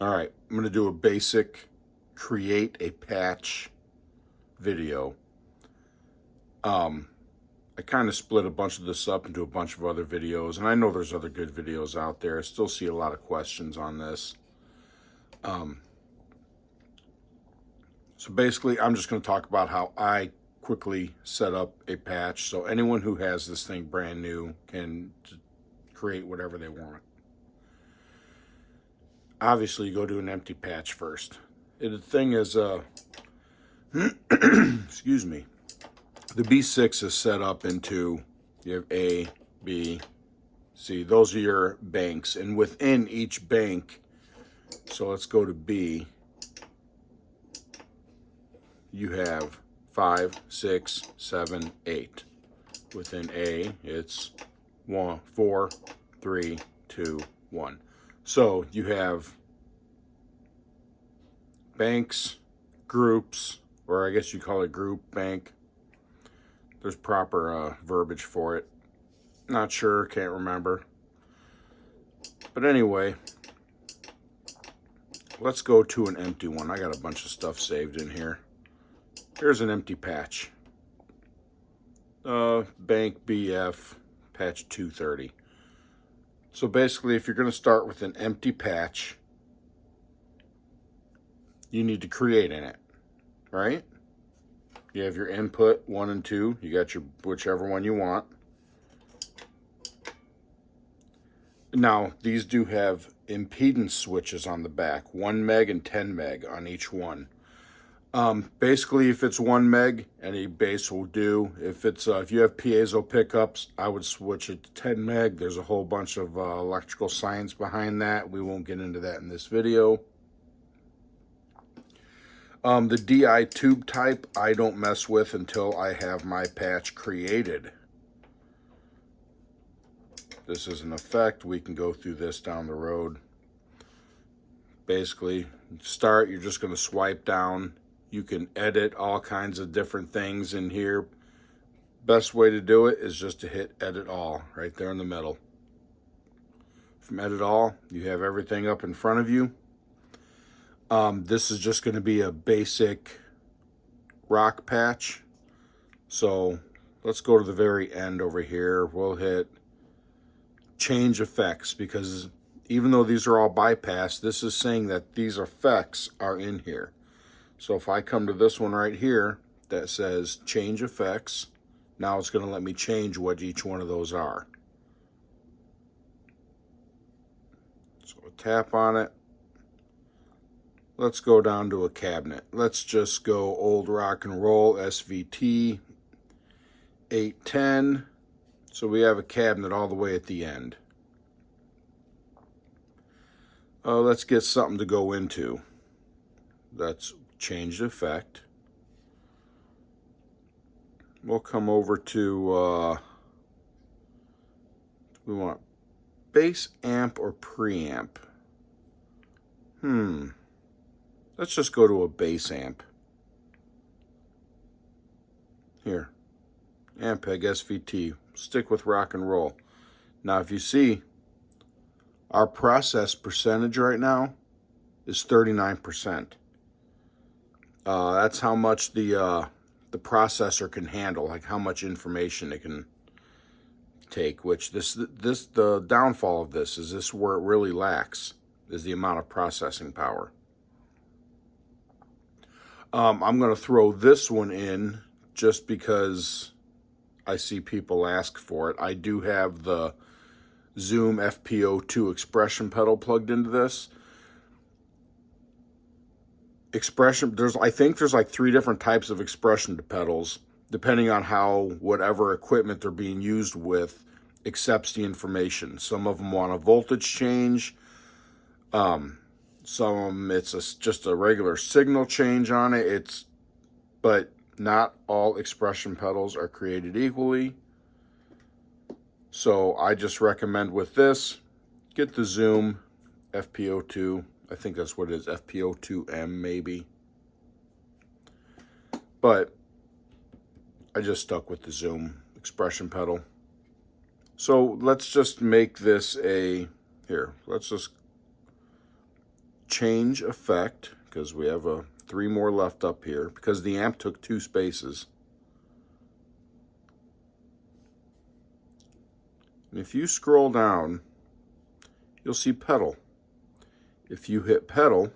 All right, I'm going to do a basic create a patch video. I kind of split a bunch of this up into a bunch of other videos, and I know there's other good videos out there. I still see a lot of questions on this. So basically, I'm just going to talk about how I quickly set up a patch so anyone who has this thing brand new can create whatever they want. Obviously, you go to an empty patch first. The thing is, excuse me, the B6 is set up into, you have A, B, C. Those are your banks. And within each bank, so let's go to B, you have 5, 6, 7, 8. Within A, it's 1, 4, 3, 2, 1. So you have banks, groups, or I guess you call it group, bank. There's proper verbiage for it. Not sure, can't remember. But anyway, let's go to an empty one. I got a bunch of stuff saved in here. Here's an empty patch. Bank BF patch 230. So basically, if you're going to start with an empty patch, you need to create in it, right? You have your input 1 and 2. You got your whichever one you want. Now, these do have impedance switches on the back, 1 meg and 10 meg on each one. Basically, if it's 1 meg, any base will do. If it's if you have piezo pickups, I would switch it to 10 meg. There's a whole bunch of electrical science behind that. We won't get into that in this video. The DI tube type, I don't mess with until I have my patch created. This is an effect. We can go through this down the road. Basically, start, you're just going to swipe down. You can edit all kinds of different things in here. Best way to do it is just to hit edit all right there in the middle. From edit all, you have everything up in front of you. This is just going to be a basic rock patch. So let's go to the very end over here. We'll hit change effects, because even though these are all bypassed, this is saying that these effects are in here. So if I come to this one right here that says change effects, now it's going to let me change what each one of those are. So I'll tap on it. Let's go down to a cabinet. Let's just go old rock and roll SVT 810. So we have a cabinet all the way at the end. Let's get something to go into. That's changed effect. We'll come over to, we want bass amp or preamp. Let's just go to a bass amp. Here, Ampeg SVT. Stick with rock and roll. Now, if you see, our process percentage right now is 39%. That's how much the processor can handle, like how much information it can take. Which the downfall of this is where it really lacks, is the amount of processing power. I'm going to throw this one in just because I see people ask for it. I do have the Zoom FPO2 expression pedal plugged into this. I think there's like 3 different types of expression pedals, depending on how whatever equipment they're being used with accepts the information. Some of them want a voltage change. Some of them, it's just a regular signal change on it. But not all expression pedals are created equally. So I just recommend with this, get the Zoom FPO2. I think that's what it is, FPO2M maybe. But I just stuck with the Zoom expression pedal. So let's just make this let's just change effect, because we have 3 more left up here, because the amp took 2 spaces. And if you scroll down, you'll see pedal. If you hit pedal,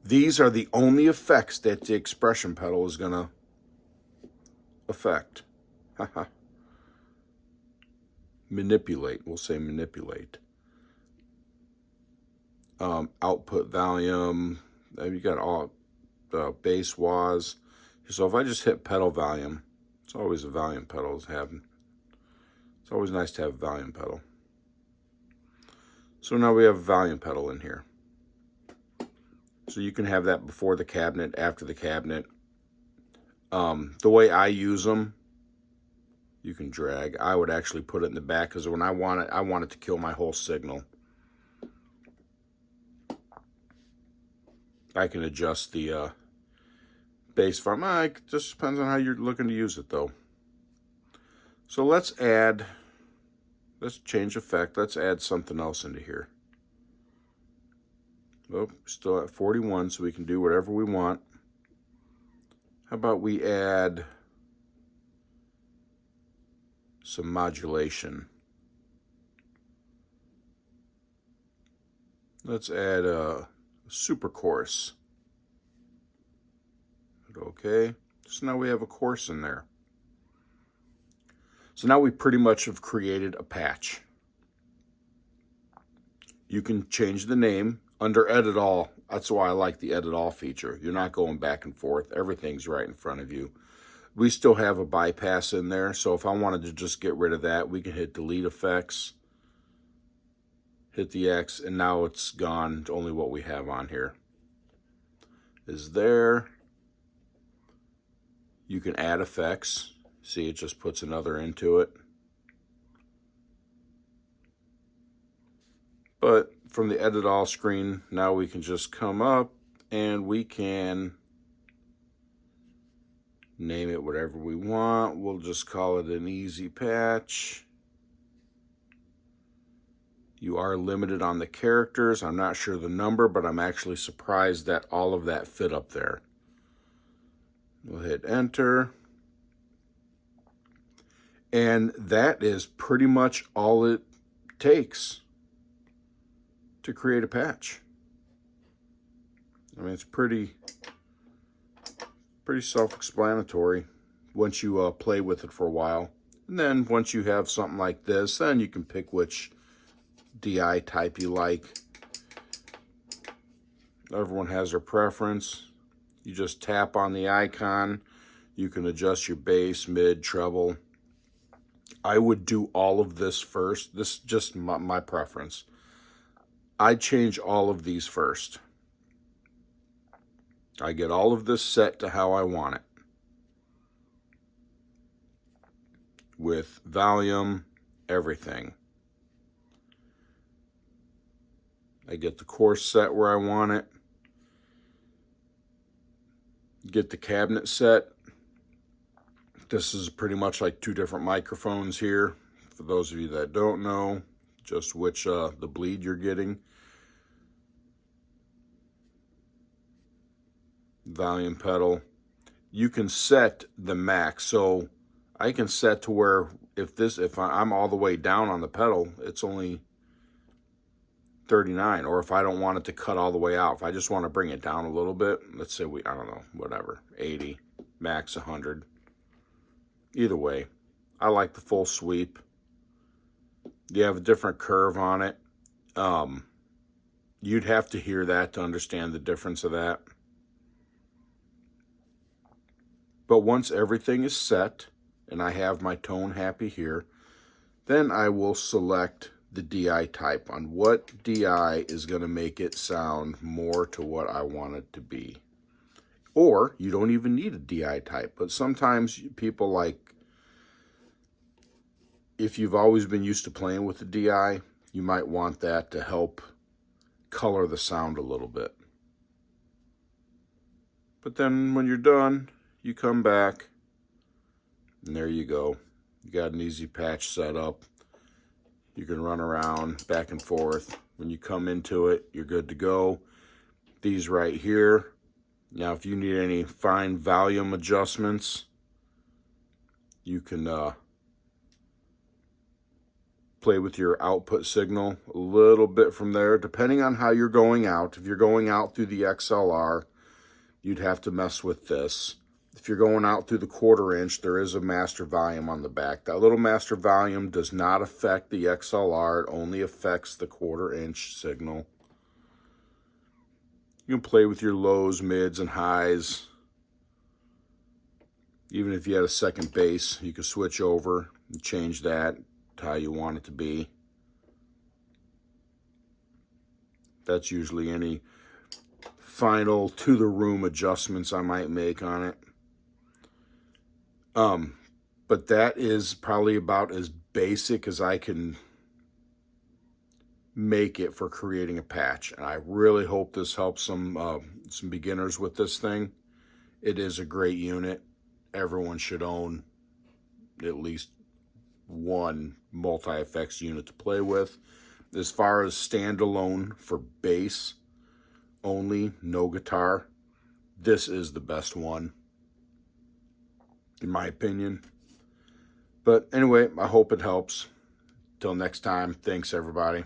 these are the only effects that the expression pedal is going to affect. Manipulate, we'll say manipulate. Output volume, you got all bass wahs. So if I just hit pedal volume, it's always a volume pedal is having. It's always nice to have a volume pedal. So now we have a volume pedal in here. So you can have that before the cabinet, after the cabinet. The way I use them, you can drag. I would actually put it in the back because when I want it to kill my whole signal. I can adjust the bass farm. It just depends on how you're looking to use it though. So let's change effect. Let's add something else into here. Oh, still at 41, so we can do whatever we want. How about we add some modulation? Let's add a super chorus. Okay, so now we have a chorus in there. So now we pretty much have created a patch. You can change the name under edit all. That's why I like the edit all feature. You're not going back and forth. Everything's right in front of you. We still have a bypass in there. So if I wanted to just get rid of that, we can hit delete effects, hit the X, and now it's gone. It's only what we have on here is there. You can add effects. See, it just puts another into it. But from the edit all screen, now we can just come up and we can name it whatever we want. We'll just call it an easy patch. You are limited on the characters. I'm not sure the number, but I'm actually surprised that all of that fit up there. We'll hit enter. And that is pretty much all it takes to create a patch. I mean, it's pretty self-explanatory once you play with it for a while. And then once you have something like this, then you can pick which DI type you like. Everyone has their preference. You just tap on the icon. You can adjust your bass, mid, treble. I would do all of this first. This is just my preference. I'd change all of these first. I get all of this set to how I want it. With volume, everything. I get the chorus set where I want it. Get the cabinet set. This is pretty much like 2 different microphones here. For those of you that don't know, just which the bleed you're getting. Volume pedal. You can set the max. So I can set to where if I'm all the way down on the pedal, it's only 39. Or if I don't want it to cut all the way out, if I just want to bring it down a little bit, let's say I don't know, whatever, 80, max 100. Either way, I like the full sweep. You have a different curve on it. You'd have to hear that to understand the difference of that. But once everything is set and I have my tone happy here, then I will select the DI type on what DI is going to make it sound more to what I want it to be. Or you don't even need a DI type, but sometimes people like, if you've always been used to playing with the DI, you might want that to help color the sound a little bit. But then when you're done, you come back, and there you go. You got an easy patch set up. You can run around back and forth. When you come into it, you're good to go. These right here, now if you need any fine volume adjustments, you can play with your output signal a little bit from there, depending on how you're going out. If you're going out through the XLR, you'd have to mess with this. If you're going out through the 1/4 inch, there is a master volume on the back. That little master volume does not affect the XLR. It only affects the 1/4 inch signal. You can play with your lows, mids, and highs. Even if you had a second bass, you could switch over and change that to how you want it to be. That's usually any final to the room adjustments I might make on it. But that is probably about as basic as I can make it for creating a patch. And I really hope this helps some beginners with this thing. It is a great unit. Everyone should own at least one multi-effects unit to play with. As far as standalone for bass only, no guitar, this is the best one, in my opinion. But anyway, I hope it helps. Till next time, thanks everybody.